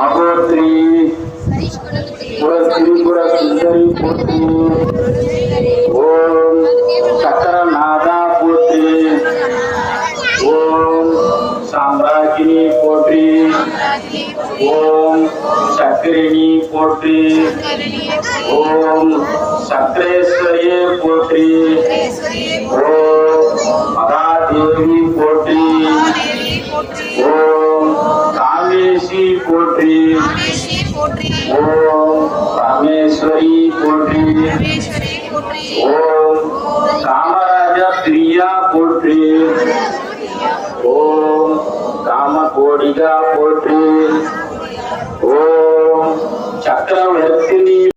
மகோத்ரி திரிபுர சுந்தரி போற்றி. ஓம் சக்கரநாதா போற்றி. ஓம் சாம்ராஜினி போற்றி. ஓம் சக்கரிணி போற்றி. ஓம் சக்கரேஸ்வரியே போற்றி. ஓம் மகாதேவி போற்றி. ஓம் காமேஷி போற்றி. ஓம் ராமேஸ்வரி போற்றி. ஓம் காமராஜ பிரியா போற்றி. ஓம் காமகோடிகா போற்றி.